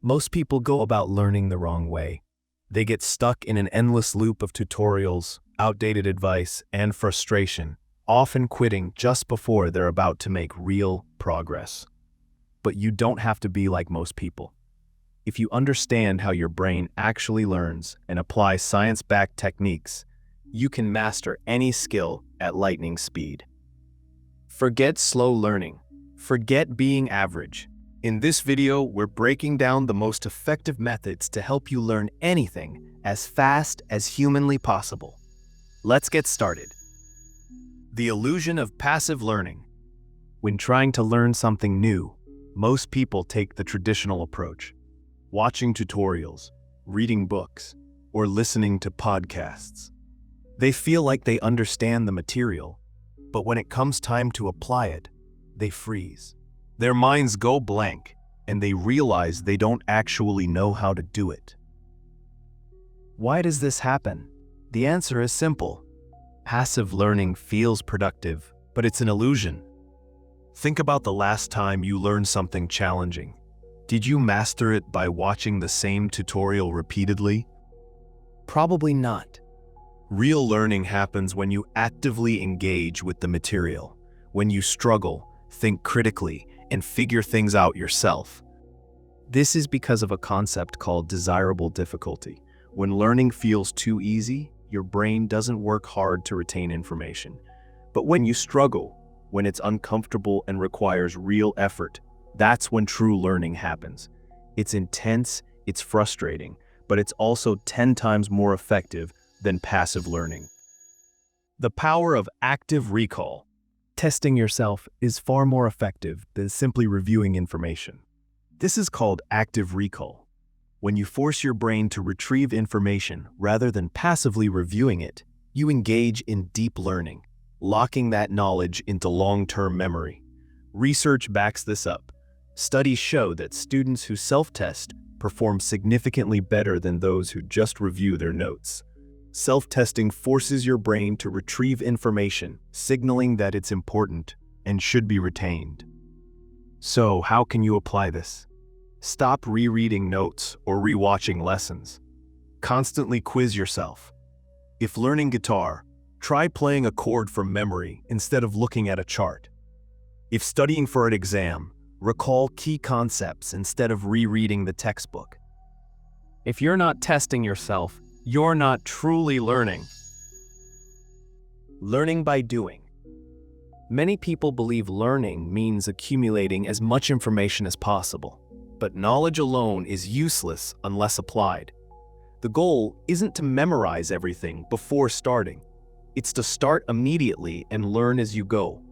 Most people go about learning the wrong way. They get stuck in an endless loop of tutorials, outdated advice, and frustration, often quitting just before they're about to make real progress. But you don't have to be like most people. If you understand how your brain actually learns and apply science-backed techniques, you can master any skill at lightning speed. Forget slow learning. Forget being average. In this video, we're breaking down the most effective methods to help you learn anything as fast as humanly possible. Let's get started. The illusion of passive learning. When trying to learn something new, most people take the traditional approach, watching tutorials, reading books, or listening to podcasts. They feel like they understand the material, but when it comes time to apply it, they freeze. Their minds go blank, and they realize they don't actually know how to do it. Why does this happen? The answer is simple. Passive learning feels productive, but it's an illusion. Think about the last time you learned something challenging. Did you master it by watching the same tutorial repeatedly? Probably not. Real learning happens when you actively engage with the material, when you struggle, think critically, and figure things out yourself. This is because of a concept called desirable difficulty. When learning feels too easy, your brain doesn't work hard to retain information. But when you struggle, when it's uncomfortable and requires real effort, that's when true learning happens. It's intense, it's frustrating, but it's also 10 times more effective than passive learning. The power of active recall. Testing yourself is far more effective than simply reviewing information. This is called active recall. When you force your brain to retrieve information rather than passively reviewing it, you engage in deep learning, locking that knowledge into long-term memory. Research backs this up. Studies show that students who self-test perform significantly better than those who just review their notes. Self-testing forces your brain to retrieve information, signaling that it's important and should be retained. So, how can you apply this? Stop rereading notes or rewatching lessons. Constantly quiz yourself. If learning guitar, try playing a chord from memory instead of looking at a chart. If studying for an exam, recall key concepts instead of rereading the textbook. If you're not testing yourself, you're not truly learning. Learning by doing. Many people believe learning means accumulating as much information as possible, but knowledge alone is useless unless applied. The goal isn't to memorize everything before starting. It's to start immediately and learn as you go.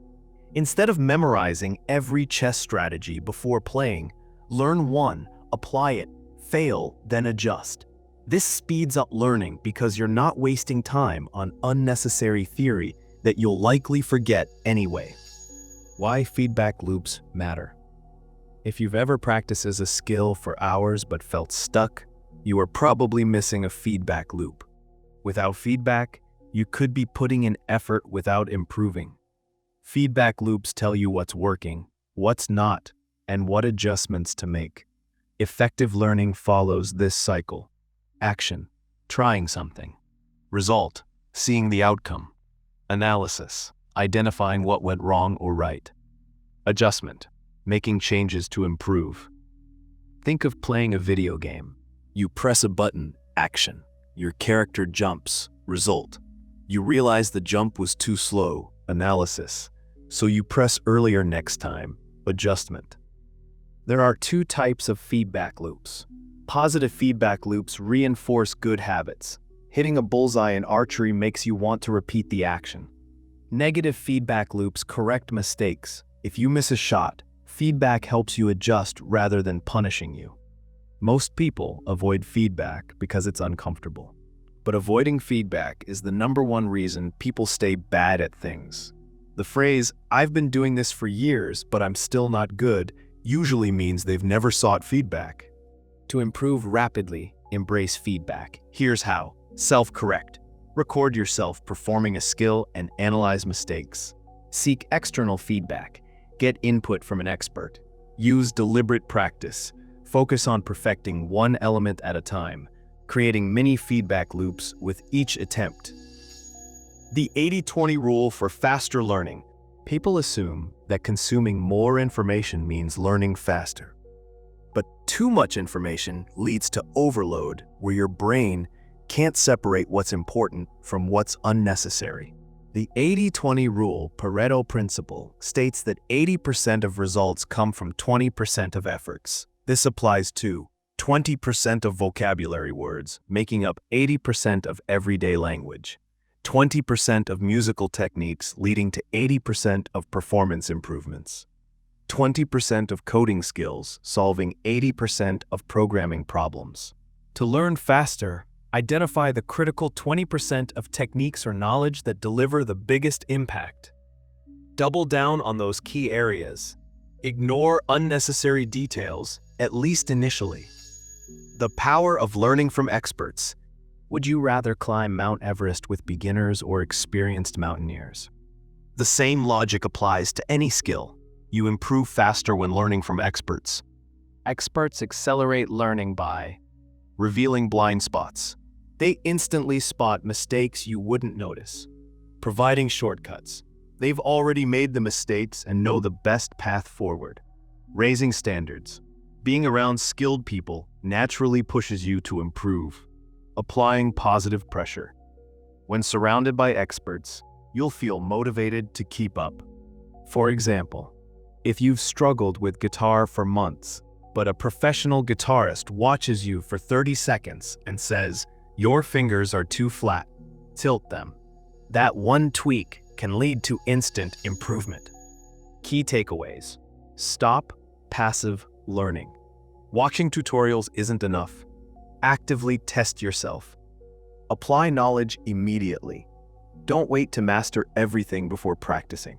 Instead of memorizing every chess strategy before playing, learn one, apply it, fail, then adjust. This speeds up learning because you're not wasting time on unnecessary theory that you'll likely forget anyway. Why feedback loops matter. If you've ever practiced a skill for hours but felt stuck, you are probably missing a feedback loop. Without feedback, you could be putting in effort without improving. Feedback loops tell you what's working, what's not, and what adjustments to make. Effective learning follows this cycle. Action, trying something. Result, seeing the outcome. Analysis, identifying what went wrong or right. Adjustment, making changes to improve. Think of playing a video game. You press a button, action. Your character jumps, result. You realize the jump was too slow, analysis. So you press earlier next time, adjustment. There are two types of feedback loops. Positive feedback loops reinforce good habits. Hitting a bullseye in archery makes you want to repeat the action. Negative feedback loops correct mistakes. If you miss a shot, feedback helps you adjust rather than punishing you. Most people avoid feedback because it's uncomfortable. But avoiding feedback is the #1 reason people stay bad at things. The phrase, "I've been doing this for years, but I'm still not good," usually means they've never sought feedback. To improve rapidly, embrace feedback. Here's how. Self-correct. Record yourself performing a skill and analyze mistakes. Seek external feedback. Get input from an expert. Use deliberate practice. Focus on perfecting one element at a time, creating mini feedback loops with each attempt. The 80-20 rule for faster learning. People assume that consuming more information means learning faster. But too much information leads to overload, where your brain can't separate what's important from what's unnecessary. The 80-20 rule, Pareto principle, states that 80% of results come from 20% of efforts. This applies to 20% of vocabulary words, making up 80% of everyday language, 20% of musical techniques leading to 80% of performance improvements, 20% of coding skills solving 80% of programming problems. To learn faster, identify the critical 20% of techniques or knowledge that deliver the biggest impact. Double down on those key areas. Ignore unnecessary details, at least initially. The power of learning from experts. Would you rather climb Mount Everest with beginners or experienced mountaineers? The same logic applies to any skill. You improve faster when learning from experts. Experts accelerate learning by revealing blind spots. They instantly spot mistakes you wouldn't notice. Providing shortcuts. They've already made the mistakes and know the best path forward. Raising standards. Being around skilled people naturally pushes you to improve. Applying positive pressure. When surrounded by experts, you'll feel motivated to keep up. For example, if you've struggled with guitar for months, but a professional guitarist watches you for 30 seconds and says, "Your fingers are too flat, tilt them." That one tweak can lead to instant improvement. Key takeaways. Stop passive learning. Watching tutorials isn't enough. Actively test yourself. Apply knowledge immediately. Don't wait to master everything before practicing.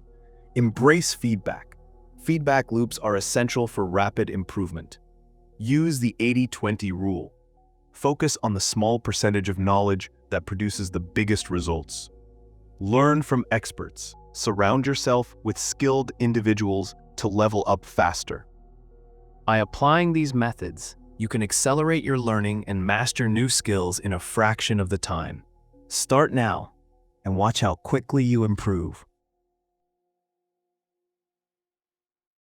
Embrace feedback. Feedback loops are essential for rapid improvement. Use the 80-20 rule. Focus on the small percentage of knowledge that produces the biggest results. Learn from experts. Surround yourself with skilled individuals to level up faster. By applying these methods, you can accelerate your learning and master new skills in a fraction of the time. Start now and watch how quickly you improve.